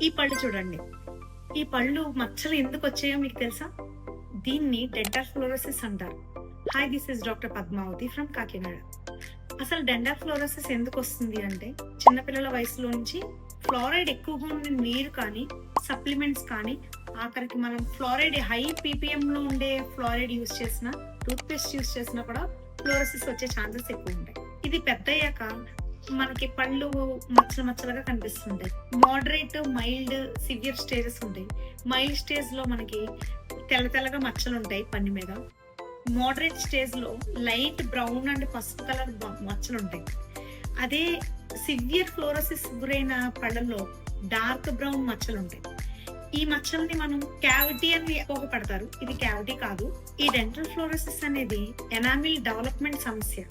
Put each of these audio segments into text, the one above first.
ఈ పళ్ళు చూడండి. ఈ పళ్ళు మచ్చలు ఎందుకు వచ్చాయో మీకు తెలుసా? దీన్ని డెంటల్ ఫ్లోరోసిస్ అంటారు. Hi, this is doctor Padmavathi from Kakinada. అసలు డెంటల్ ఫ్లోరోసిస్ ఎందుకు వస్తుంది అంటే, చిన్నపిల్లల వయసులో నుంచి ఫ్లోరైడ్ ఎక్కువగా ఉన్న నీరు కానీ, సప్లిమెంట్స్ కానీ, ఆఖరికి మనం ఫ్లోరైడ్ హై పీపీఎం లో ఉండే ఫ్లోరైడ్ యూజ్ చేసిన, టూత్ పేస్ట్ యూజ్ చేసినా కూడా ఫ్లోరోసిస్ వచ్చే ఛాన్సెస్ ఎక్కువ ఉంటాయి. ఇది పెద్దయ్యాక మనకి పళ్ళు మచ్చలు మచ్చలుగా కనిపిస్తుంటాయి. మోడరేట్, మైల్డ్, సివియర్ స్టేజెస్ ఉంటాయి. మైల్డ్ స్టేజ్ లో మనకి తెల్ల తెల్లగా మచ్చలు ఉంటాయి పన్ను మీద. మోడరేట్ స్టేజ్ లో లైట్ బ్రౌన్ అండ్ పసుపు కలర్ మచ్చలు ఉంటాయి. అదే సివియర్ ఫ్లోరోసిస్ గురైన పళ్ళల్లో డార్క్ బ్రౌన్ మచ్చలు ఉంటాయి. ఈ మచ్చల్ని మనం క్యావిటీ అని ఎక్కువగా పడతారు. ఇది క్యావిటీ కాదు. ఈ డెంటల్ ఫ్లోరోసిస్ అనేది ఎనామిల్ డెవలప్మెంట్ సమస్య,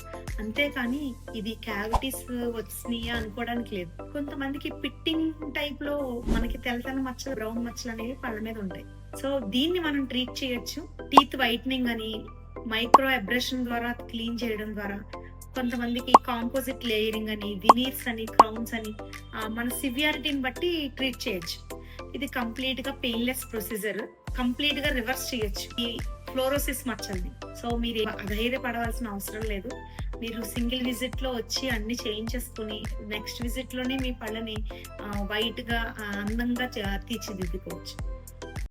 అంతేకాని ఇది క్యావిటీస్ వచ్చినాయా అనుకోవడానికి లేదు. కొంతమందికి పిట్టింగ్ టైప్ లో మనకి తెల్లతన మచ్చలు, బ్రౌన్ మచ్చలు అనేవి పళ్ళ మీద ఉంటాయి. సో దీన్ని మనం ట్రీట్ చేయొచ్చు. టీత్ వైట్నింగ్ అని, మైక్రో అబ్రేషన్ ద్వారా క్లీన్ చేయడం ద్వారా, కొంతమందికి కాంపోజిట్ లేయరింగ్ అని, వినీర్స్ అని, క్రౌన్స్ అని మన సివియారిటీని బట్టి ట్రీట్ చేయొచ్చు. ఇది కంప్లీట్ గా పెయిన్లెస్ ప్రొసీజర్. కంప్లీట్ గా రివర్స్ చేయొచ్చు ఈ ఫ్లోరోసిస్ మచ్చల్ని. సో మీరు అధైర్యపడవలసిన అవసరం లేదు. మీరు సింగిల్ విజిట్ లో వచ్చి అన్ని చేయించేసుకుని నెక్స్ట్ విజిట్ లోనే మీ పళ్ళని వైట్ గా అందంగా తీర్చిదిద్దుకోవచ్చు.